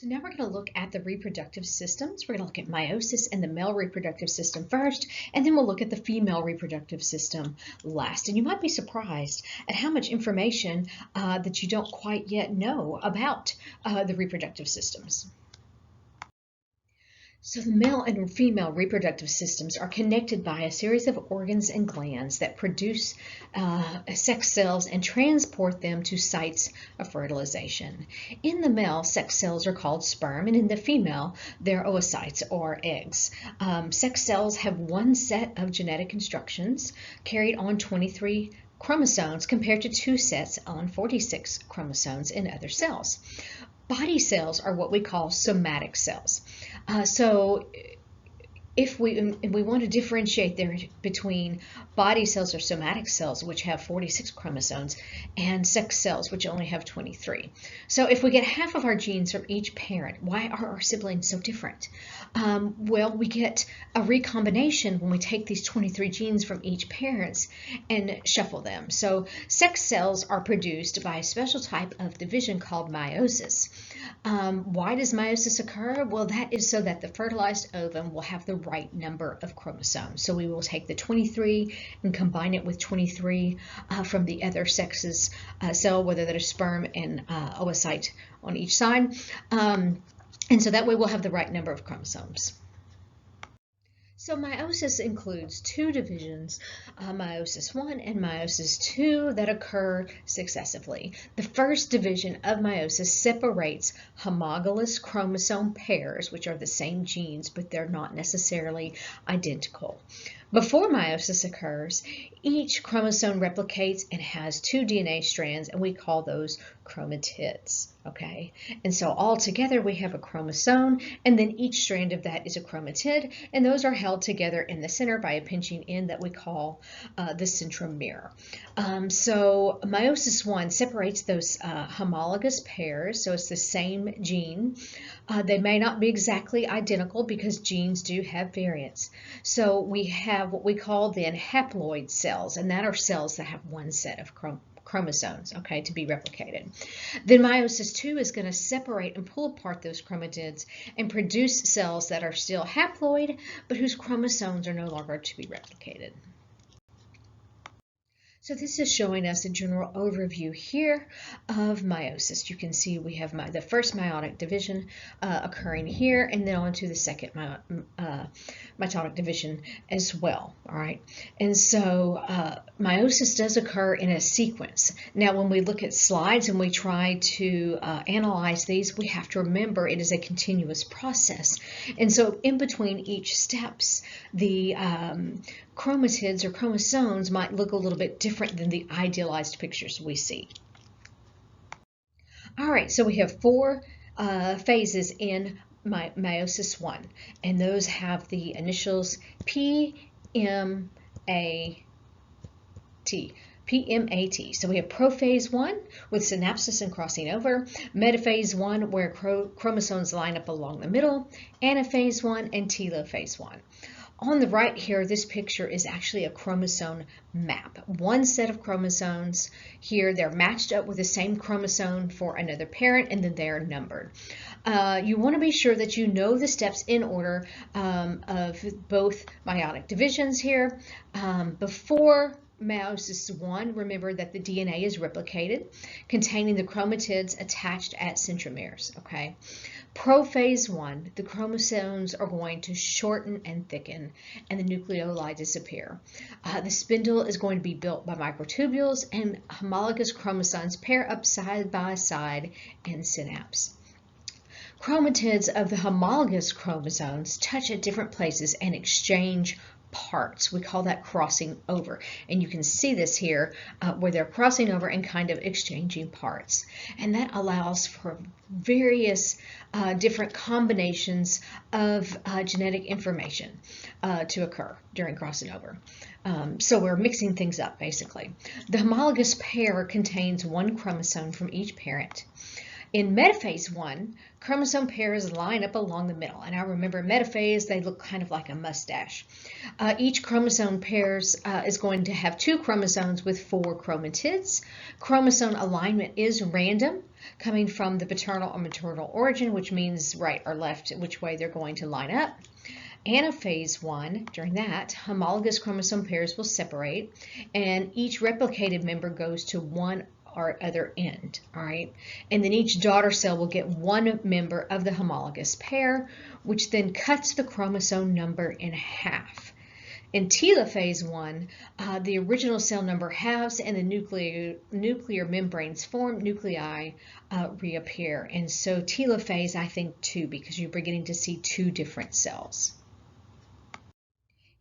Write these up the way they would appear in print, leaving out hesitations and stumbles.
So now we're going to look at the reproductive systems. We're going to look at meiosis and the male reproductive system first, and then we'll look at the female reproductive system last. And you might be surprised at how much information that you don't quite yet know about the reproductive systems. So the male and female reproductive systems are connected by a series of organs and glands that produce sex cells and transport them to sites of fertilization. In the male, sex cells are called sperm, and in the female, they're oocytes or eggs. Sex cells have one set of genetic instructions carried on 23 chromosomes compared to two sets on 46 chromosomes in other cells. Body cells are what we call somatic cells. So if we want to differentiate there between body cells or somatic cells, which have 46 chromosomes, and sex cells, which only have 23. So if we get half of our genes from each parent, why are our siblings so different? Well, we get a recombination when we take these 23 genes from each parent and shuffle them. So sex cells are produced by a special type of division called meiosis. Why does meiosis occur? Well, that is so that the fertilized ovum will have the right number of chromosomes. So we will take the 23 and combine it with 23 from the other sex's cell, whether that is sperm and oocyte on each side. And so that way we'll have the right number of chromosomes. So meiosis includes two divisions, meiosis 1 and meiosis 2, that occur successively. The first division of meiosis separates homologous chromosome pairs, which are the same genes, but they're not necessarily identical. Before meiosis occurs, each chromosome replicates and has two DNA strands, and we call those chromatids, okay? And so all together we have a chromosome, and then each strand of that is a chromatid, and those are held together in the center by a pinching end that we call the centromere. So meiosis 1 separates those homologous pairs, so it's the same gene. They may not be exactly identical because genes do have variants. So we have what we call then haploid cells, and that are cells that have one set of chromosomes, okay, to be replicated. Then meiosis 2 is going to separate and pull apart those chromatids and produce cells that are still haploid, but whose chromosomes are no longer to be replicated. So this is showing us a general overview here of meiosis. You can see we have the first meiotic division occurring here, and then on to the second mitotic division as well. All right, and so meiosis does occur in a sequence. Now, when we look at slides and we try to analyze these, we have to remember it is a continuous process, and so in between each steps, the chromatids or chromosomes might look a little bit different than the idealized pictures we see. All right, so we have four phases in meiosis 1, and those have the initials P, M, A, T. PMAT. So we have prophase 1 with synapsis and crossing over, metaphase 1 where chromosomes line up along the middle, anaphase 1, and telophase 1. On the right here, this picture is actually a chromosome map. One set of chromosomes here, they're matched up with the same chromosome for another parent, and then they're numbered. You want to be sure that you know the steps in order of both meiotic divisions here. Before meiosis 1, remember that the DNA is replicated, containing the chromatids attached at centromeres, okay? Prophase 1, the chromosomes are going to shorten and thicken, and the nucleoli disappear. The spindle is going to be built by microtubules, and homologous chromosomes pair up side by side in synapse. Chromatids of the homologous chromosomes touch at different places and exchange parts. We call that crossing over, and you can see this here where they're crossing over and kind of exchanging parts, and that allows for various different combinations of genetic information to occur during crossing over. So we're mixing things up basically. The homologous pair contains one chromosome from each parent, In metaphase 1, chromosome pairs line up along the middle. And I remember metaphase, they look kind of like a mustache. Each chromosome pairs is going to have 2 chromosomes with 4 chromatids. Chromosome alignment is random, coming from the paternal or maternal origin, which means right or left, which way they're going to line up. Anaphase 1, during that, homologous chromosome pairs will separate, and each replicated member goes to one or other end, all right? And then each daughter cell will get one member of the homologous pair, which then cuts the chromosome number in half. In telophase 1, the original cell number halves and the nuclear membranes form, nuclei reappear. And so telophase, I think, 2, because you're beginning to see 2 different cells.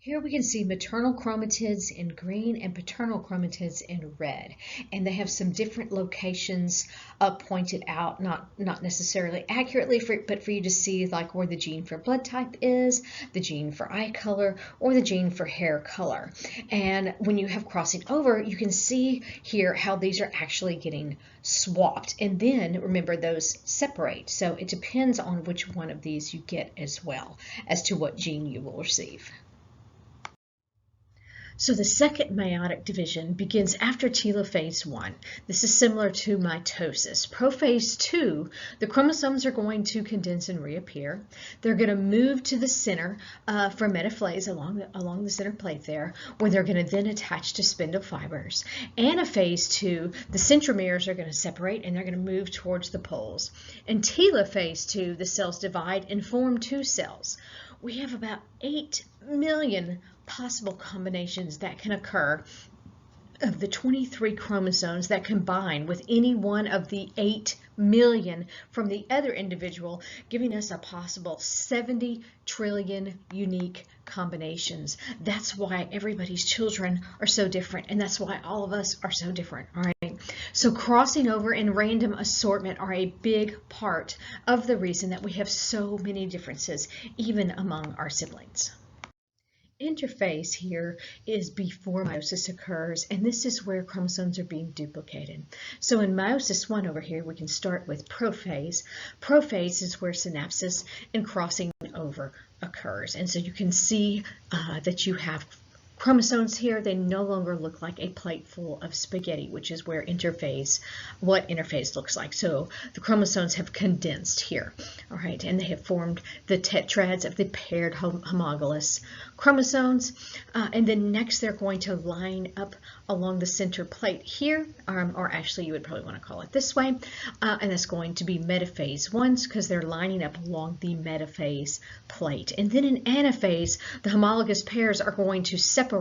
Here we can see maternal chromatids in green and paternal chromatids in red, and they have some different locations pointed out, not necessarily accurately, but for you to see like where the gene for blood type is, the gene for eye color, or the gene for hair color. And when you have crossing over, you can see here how these are actually getting swapped, and then remember those separate, so it depends on which one of these you get as well as to what gene you will receive. So the second meiotic division begins after telophase 1. This is similar to mitosis. Prophase 2, the chromosomes are going to condense and reappear. They're going to move to the center for metaphase along the center plate there, where they're going to then attach to spindle fibers. Anaphase 2, the centromeres are going to separate and they're going to move towards the poles. In telophase 2, the cells divide and form 2 cells. We have about 8 million possible combinations that can occur of the 23 chromosomes that combine with any one of the 8 million from the other individual, giving us a possible 70 trillion unique combinations. That's why everybody's children are so different, and that's why all of us are so different, all right? So crossing over and random assortment are a big part of the reason that we have so many differences, even among our siblings. Interphase here is before meiosis occurs, and this is where chromosomes are being duplicated. So in meiosis 1 over here, we can start with prophase. Prophase is where synapsis and crossing over occurs. And so you can see that you have chromosomes here. They no longer look like a plate full of spaghetti, which is where what interphase looks like. So the chromosomes have condensed here, all right, and they have formed the tetrads of the paired homologous chromosomes. And then next they're going to line up along the center plate here, or actually you would probably want to call it this way, and that's going to be metaphase 1 because they're lining up along the metaphase plate. And then in anaphase, the homologous pairs are going to separate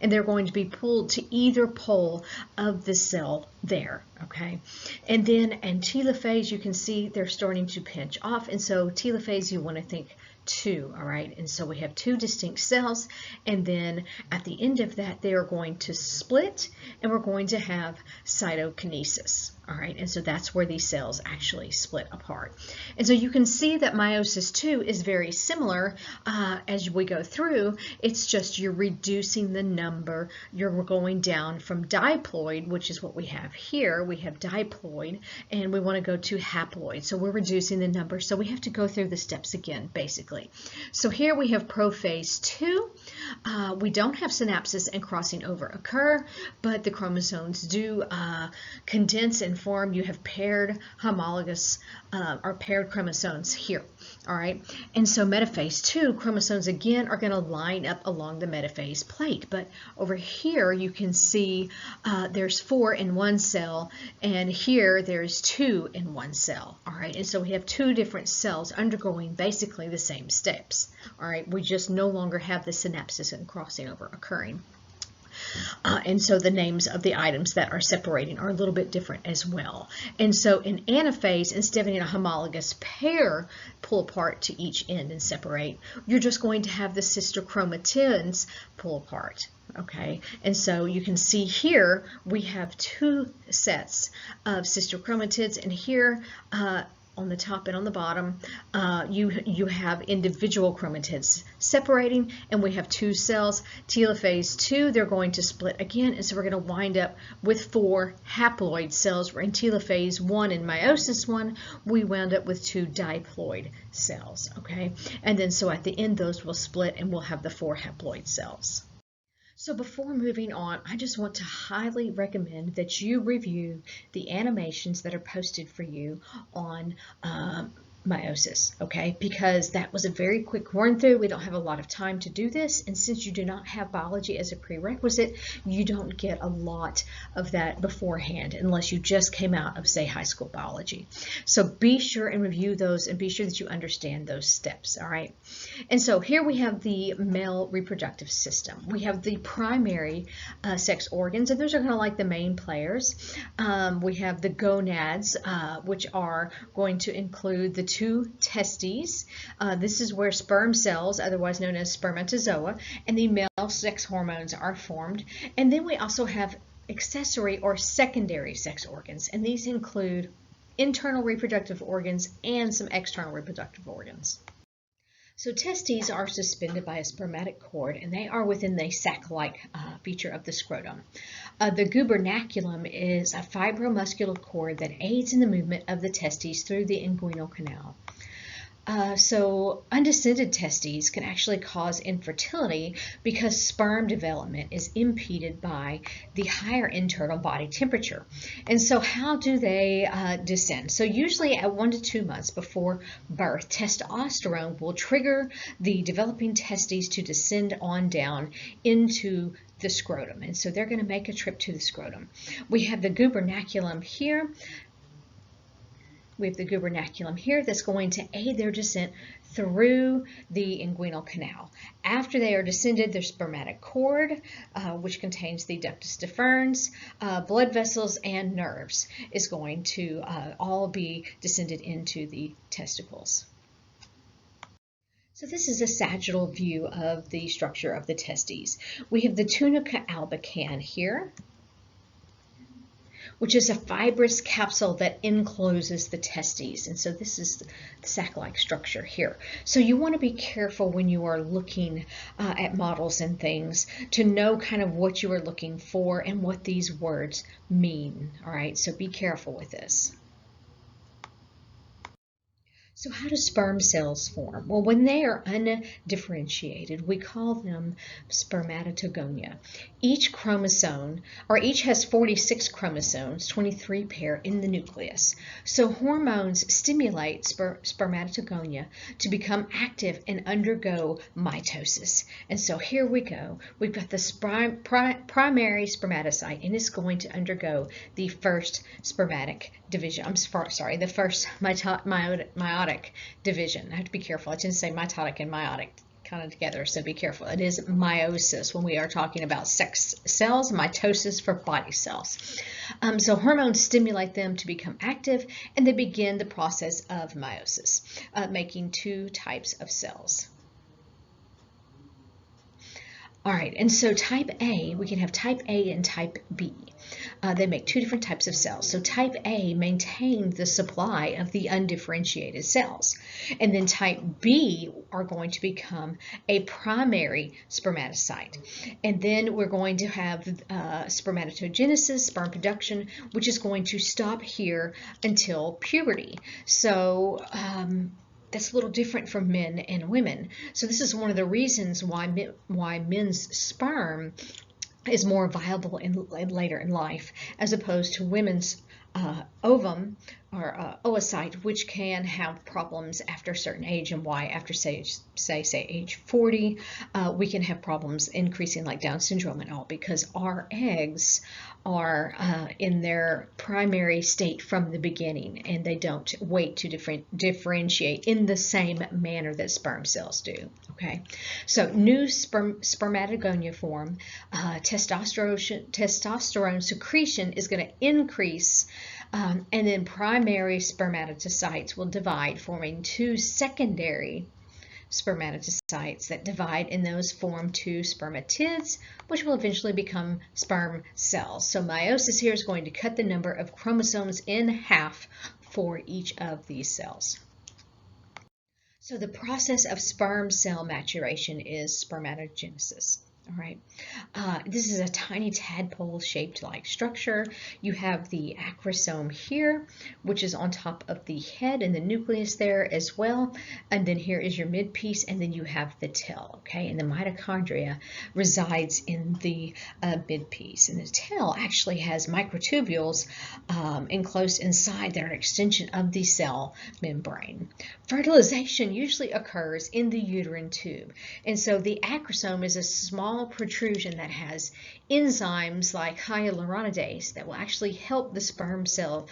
and they're going to be pulled to either pole of the cell there, okay? And then in telophase, you can see they're starting to pinch off, and so telophase you want to think 2, all right? And so we have 2 distinct cells, and then at the end of that they are going to split and we're going to have cytokinesis, all right? And so that's where these cells actually split apart. And so you can see that meiosis 2 is very similar as we go through. It's just you're reducing the number. You're going down from diploid, which is what we have here. We have diploid, and we want to go to haploid. So we're reducing the number. So we have to go through the steps again, basically. So here we have prophase 2. We don't have synapsis and crossing over occur, but the chromosomes do condense and form. You have paired homologous or paired chromosomes here, all right? And so metaphase 2 chromosomes again are going to line up along the metaphase plate, but over here you can see there's 4 in one cell, and here there's 2 in one cell, all right? And so we have 2 different cells undergoing basically the same steps, all right? We just no longer have the synapsis and crossing over occurring. And so the names of the items that are separating are a little bit different as well. And so in anaphase, instead of having a homologous pair pull apart to each end and separate, you're just going to have the sister chromatids pull apart. Okay, and so you can see here we have 2 sets of sister chromatids, and here on the top and on the bottom, you have individual chromatids separating, and we have 2 cells. Telophase 2, they're going to split again, and so we're going to wind up with 4 haploid cells. We're in telophase 1 and meiosis 1, we wound up with 2 diploid cells, okay? And then so at the end, those will split, and we'll have the 4 haploid cells. So before moving on, I just want to highly recommend that you review the animations that are posted for you on Meiosis, okay? Because that was a very quick run through. We don't have a lot of time to do this, and since you do not have biology as a prerequisite, you don't get a lot of that beforehand unless you just came out of, say, high school biology. So be sure and review those and be sure that you understand those steps, all right? And so here we have the male reproductive system. We have the primary sex organs, and those are kind of like the main players. We have the gonads, which are going to include the 2 testes. This is where sperm cells, otherwise known as spermatozoa, and the male sex hormones are formed. And then we also have accessory or secondary sex organs, and these include internal reproductive organs and some external reproductive organs. So testes are suspended by a spermatic cord, and they are within the sac-like feature of the scrotum. The gubernaculum is a fibromuscular cord that aids in the movement of the testes through the inguinal canal. So undescended testes can actually cause infertility because sperm development is impeded by the higher internal body temperature. And so how do they descend? So usually at 1 to 2 months before birth, testosterone will trigger the developing testes to descend on down into the scrotum. And so they're going to make a trip to the scrotum. We have the gubernaculum here. We have the gubernaculum here that's going to aid their descent through the inguinal canal. After they are descended, their spermatic cord, which contains the ductus deferens, blood vessels, and nerves, is going to all be descended into the testicles. So this is a sagittal view of the structure of the testes. We have the tunica albicans here, which is a fibrous capsule that encloses the testes. And so this is the sac-like structure here. So you want to be careful when you are looking at models and things to know kind of what you are looking for and what these words mean. All right, so be careful with this. So how do sperm cells form? Well, when they are undifferentiated, we call them spermatogonia. Each chromosome, or each has 46 chromosomes, 23 pair in the nucleus. So hormones stimulate spermatogonia to become active and undergo mitosis. And so here we go. We've got the primary spermatocyte, and it's going to undergo the first spermatic division. I'm sorry, the first meiotic division. I have to be careful. I tend to say mitotic and meiotic kind of together, so be careful. It is meiosis when we are talking about sex cells, mitosis for body cells. So hormones stimulate them to become active, and they begin the process of meiosis, making 2 types of cells. All right, and so type A, we can have type A and type B. They make 2 different types of cells. So type A maintains the supply of the undifferentiated cells. And then type B are going to become a primary spermatocyte. And then we're going to have spermatogenesis, sperm production, which is going to stop here until puberty. So that's a little different from men and women. So this is one of the reasons why men's sperm is more viable later in life, as opposed to women's ovum or oocyte, which can have problems after a certain age, and why after say age 40 we can have problems increasing like Down syndrome and all, because our eggs are in their primary state from the beginning, and they don't wait to differentiate in the same manner that sperm cells do. Okay, so new spermatogonia form, testosterone secretion is going to increase, and then primary spermatocytes will divide, forming 2 secondary spermatocytes that divide, and those form 2 spermatids, which will eventually become sperm cells. So meiosis here is going to cut the number of chromosomes in half for each of these cells. So the process of sperm cell maturation is spermatogenesis. All right, this is a tiny tadpole-shaped like structure. You have the acrosome here, which is on top of the head and the nucleus there as well. And then here is your midpiece, and then you have the tail, okay? And the mitochondria resides in the midpiece. And the tail actually has microtubules enclosed inside that are an extension of the cell membrane. Fertilization usually occurs in the uterine tube. And so the acrosome is a small protrusion that has enzymes like hyaluronidase that will actually help the sperm cell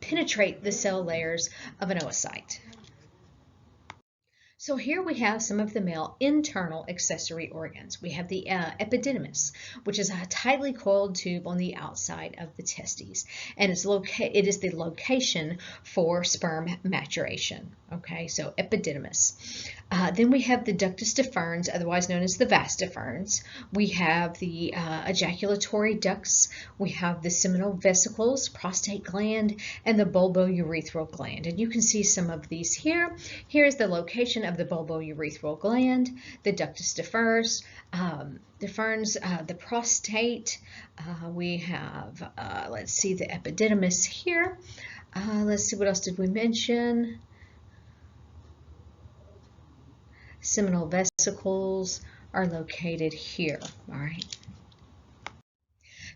penetrate the cell layers of an oocyte. So here we have some of the male internal accessory organs. We have the epididymis, which is a tightly coiled tube on the outside of the testes, and it is the location for sperm maturation. Okay, so epididymis. Then we have the ductus deferens, otherwise known as the vas deferens. We have the ejaculatory ducts. We have the seminal vesicles, prostate gland, and the bulbourethral gland. And you can see some of these here. Here's the location of the bulbourethral gland, the ductus deferens, the prostate. We have, let's see, the epididymis here. Let's see, what else did we mention? Seminal vesicles are located here, all right?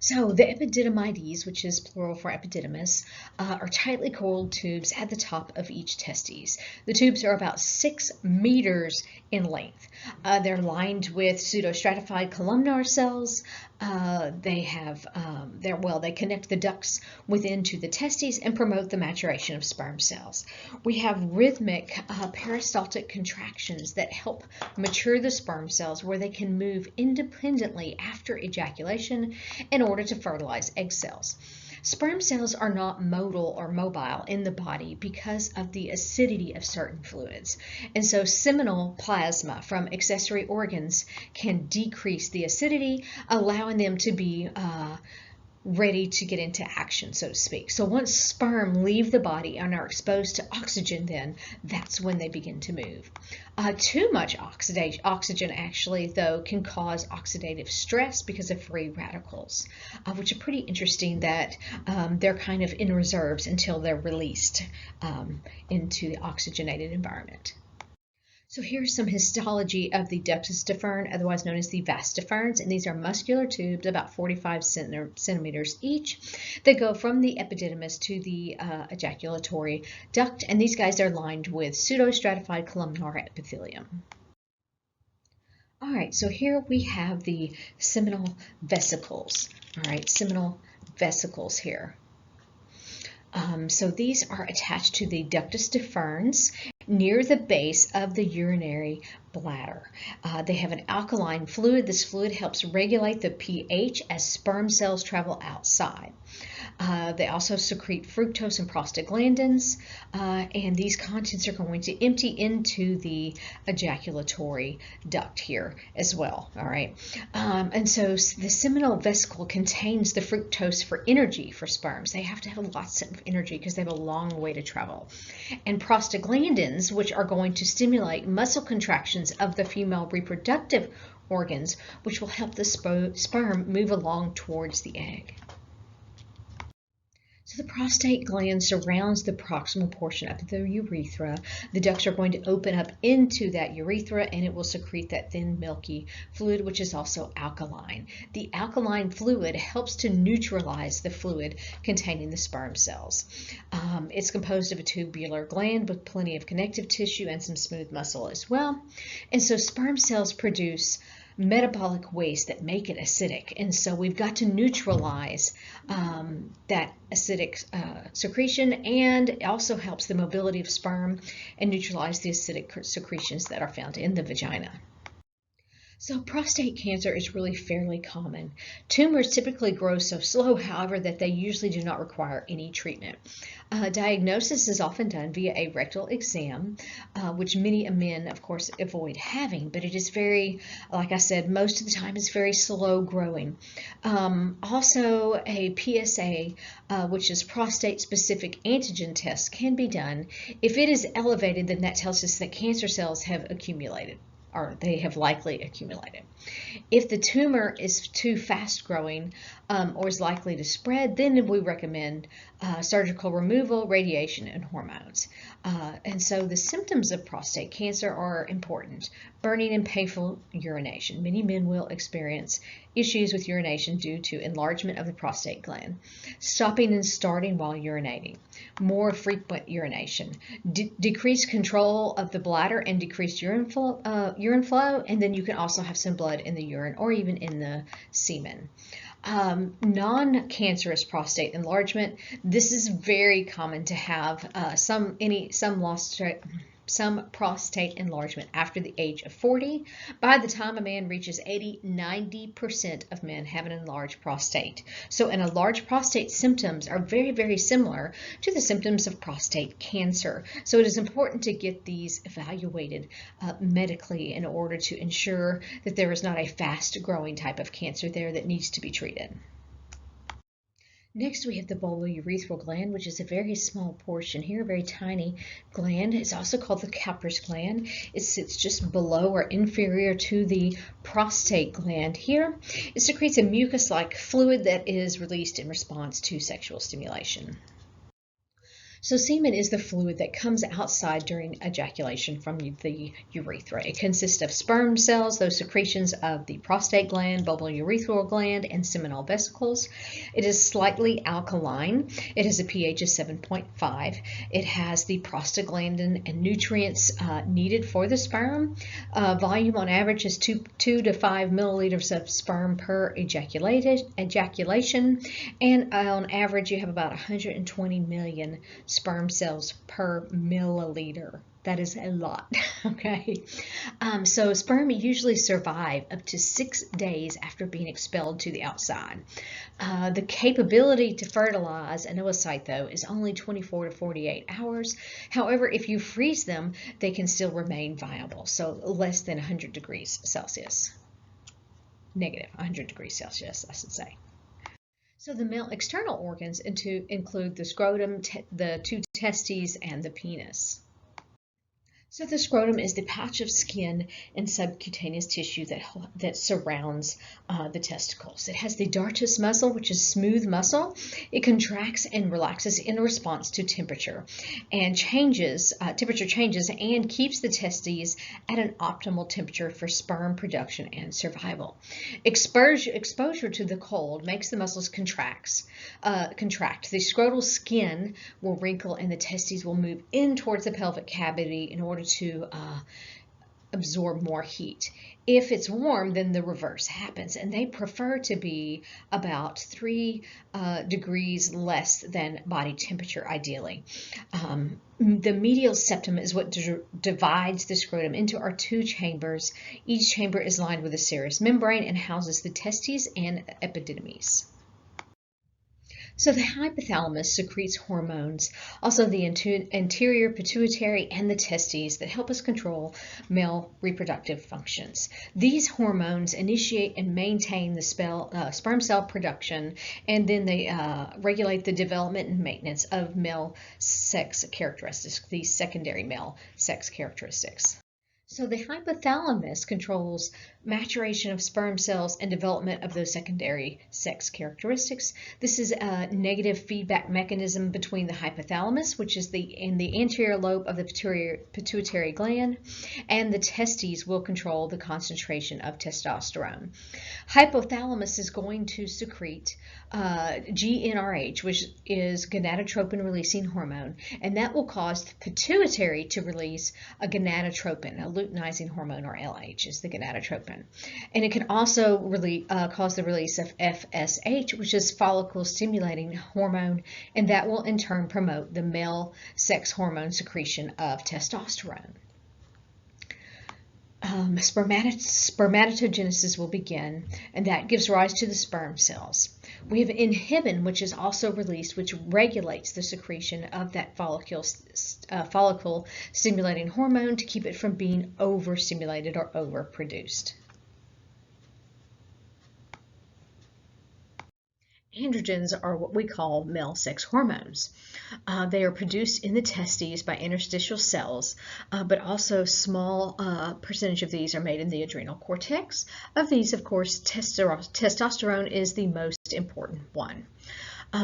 So the epididymides, which is plural for epididymis, are tightly coiled tubes at the top of each testes. The tubes are about 6 meters in length. They're lined with pseudostratified columnar cells. They connect the ducts within to the testes and promote the maturation of sperm cells. We have rhythmic peristaltic contractions that help mature the sperm cells where they can move independently after ejaculation in order to fertilize egg cells. Sperm cells are not motile or mobile in the body because of the acidity of certain fluids. And so seminal plasma from accessory organs can decrease the acidity, allowing them to be ready to get into action, so to speak. So once sperm leave the body and are exposed to oxygen, then that's when they begin to move. Too much oxygen actually, though, can cause oxidative stress because of free radicals, which are pretty interesting that they're kind of in reserves until they're released into the oxygenated environment. So here's some histology of the ductus deferens, otherwise known as the vas deferens, and these are muscular tubes about 45 centimeters each. They go from the epididymis to the ejaculatory duct, and these guys are lined with pseudostratified columnar epithelium. All right, so here we have the seminal vesicles. All right, seminal vesicles here. So these are attached to the ductus deferens near the base of the urinary bladder. They have an alkaline fluid. This fluid helps regulate the pH as sperm cells travel outside. They also secrete fructose and prostaglandins, and these contents are going to empty into the ejaculatory duct here as well, all right? And so the seminal vesicle contains the fructose for energy for sperms. They have to have lots of energy because they have a long way to travel. And prostaglandins, which are going to stimulate muscle contractions of the female reproductive organs, which will help the sperm move along towards the egg. So the prostate gland surrounds the proximal portion of the urethra. The ducts are going to open up into that urethra, and it will secrete that thin milky fluid, which is also alkaline. The alkaline fluid helps to neutralize the fluid containing the sperm cells. It's composed of a tubular gland with plenty of connective tissue and some smooth muscle as well. And so sperm cells produce metabolic waste that make it acidic, and so we've got to neutralize that acidic secretion, and it also helps the mobility of sperm and neutralize the acidic secretions that are found in the vagina. So prostate cancer is really fairly common. Tumors typically grow so slow, however, that they usually do not require any treatment. Diagnosis is often done via a rectal exam, which many men, of course, avoid having, but it is very, like I said, most of the time is very slow growing. Also, a PSA, which is prostate-specific antigen test, can be done. If it is elevated, then that tells us that cancer cells have accumulated, or they have likely accumulated. If the tumor is too fast growing or is likely to spread, then we recommend surgical removal, radiation, and hormones. And so the symptoms of prostate cancer are important. Burning and painful urination. Many men will experience issues with urination due to enlargement of the prostate gland. Stopping and starting while urinating. More frequent urination. Decreased control of the bladder and decreased urine flow. And then you can also have some blood in the urine or even in the semen. Non-cancerous prostate enlargement. This is very common to have some prostate enlargement after the age of 40. By the time a man reaches 80, 90% of men have an enlarged prostate. So enlarged prostate symptoms are very, very similar to the symptoms of prostate cancer. So it is important to get these evaluated medically in order to ensure that there is not a fast-growing type of cancer there that needs to be treated. Next, we have the urethral gland, which is a very small portion here, a very tiny gland. It's also called the Cowper's gland. It sits just below or inferior to the prostate gland here. It secretes a mucus-like fluid that is released in response to sexual stimulation. So semen is the fluid that comes outside during ejaculation from the urethra. It consists of sperm cells, those secretions of the prostate gland, bulbourethral gland, and seminal vesicles. It is slightly alkaline. It has a pH of 7.5. It has the prostaglandin and nutrients needed for the sperm. Volume on average is 2 to 5 milliliters of sperm per ejaculation, and on average you have about 120 million sperm cells per milliliter. That is a lot, okay? So sperm usually survive up to 6 days after being expelled to the outside. The capability to fertilize an oocyte, though, is only 24 to 48 hours. However, if you freeze them, they can still remain viable, so less than 100 degrees Celsius. Negative 100 degrees Celsius, I should say. So the male external organs include the scrotum, the 2 testes, and the penis. So the scrotum is the patch of skin and subcutaneous tissue that surrounds the testicles. It has the dartus muscle, which is smooth muscle. It contracts and relaxes in response to temperature and temperature changes and keeps the testes at an optimal temperature for sperm production and survival. Exposure to the cold makes the muscles contract. The scrotal skin will wrinkle and the testes will move in towards the pelvic cavity in order to absorb more heat. If it's warm, then the reverse happens, and they prefer to be about 3 degrees less than body temperature, ideally. The medial septum is what divides the scrotum into our 2 chambers. Each chamber is lined with a serous membrane and houses the testes and epididymis. So the hypothalamus secretes hormones, also the anterior pituitary and the testes that help us control male reproductive functions. These hormones initiate and maintain the sperm cell production, and then they regulate the development and maintenance of male sex characteristics, these secondary male sex characteristics. So the hypothalamus controls maturation of sperm cells and development of those secondary sex characteristics. This is a negative feedback mechanism between the hypothalamus, which is in the anterior lobe of the pituitary gland, and the testes will control the concentration of testosterone. Hypothalamus is going to secrete GnRH, which is gonadotropin releasing hormone, and that will cause the pituitary to release a gonadotropin, a luteinizing hormone, or LH is the gonadotropin. And it can also cause the release of FSH, which is follicle stimulating hormone, and that will in turn promote the male sex hormone secretion of testosterone. spermatogenesis will begin, and that gives rise to the sperm cells. We have inhibin, which is also released, which regulates the secretion of that follicle stimulating hormone to keep it from being overstimulated or overproduced. Androgens are what we call male sex hormones. They are produced in the testes by interstitial cells, but also small percentage of these are made in the adrenal cortex. Of these, of course, testosterone is the most important one.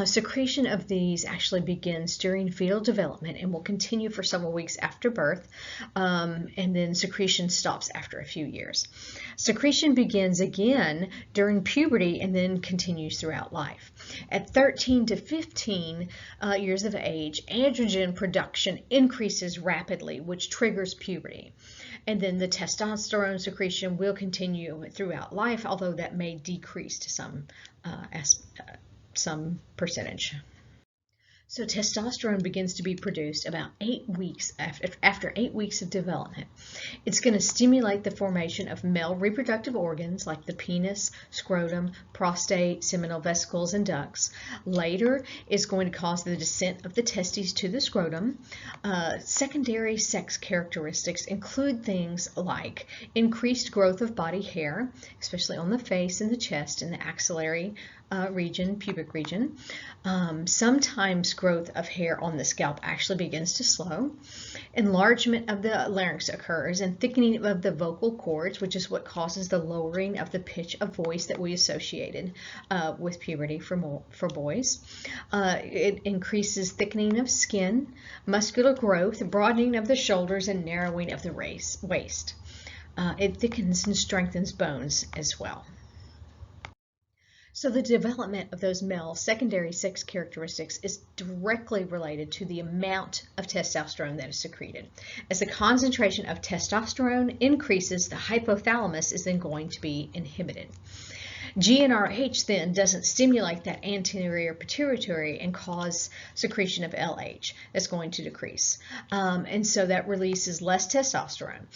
Secretion of these actually begins during fetal development and will continue for several weeks after birth, and then secretion stops after a few years. Secretion begins again during puberty and then continues throughout life. At 13 to 15 years of age, androgen production increases rapidly, which triggers puberty. And then the testosterone secretion will continue throughout life, although that may decrease to some percentage. So testosterone begins to be produced about 8 weeks after 8 weeks of development. It's going to stimulate the formation of male reproductive organs like the penis, scrotum, prostate, seminal vesicles, and ducts. Later, it's going to cause the descent of the testes to the scrotum. Secondary sex characteristics include things like increased growth of body hair, especially on the face and the chest and the axillary region, pubic region. Sometimes growth of hair on the scalp actually begins to slow. Enlargement of the larynx occurs and thickening of the vocal cords, which is what causes the lowering of the pitch of voice that we associated with puberty for boys. It increases thickening of skin, muscular growth, broadening of the shoulders, and narrowing of the waist. It thickens and strengthens bones as well. So the development of those male secondary sex characteristics is directly related to the amount of testosterone that is secreted. As the concentration of testosterone increases, the hypothalamus is then going to be inhibited. GnRH then doesn't stimulate that anterior pituitary and cause secretion of LH. That's going to decrease. And so that releases less testosterone.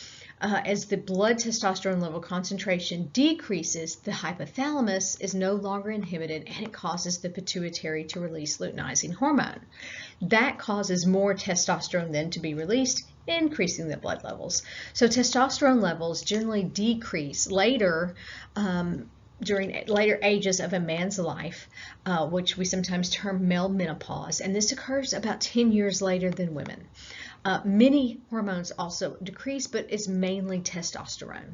As the blood testosterone level concentration decreases, the hypothalamus is no longer inhibited and it causes the pituitary to release luteinizing hormone. That causes more testosterone then to be released, increasing the blood levels. So testosterone levels generally decrease later during later ages of a man's life, which we sometimes term male menopause, and this occurs about 10 years later than women. Many hormones also decrease, but it's mainly testosterone.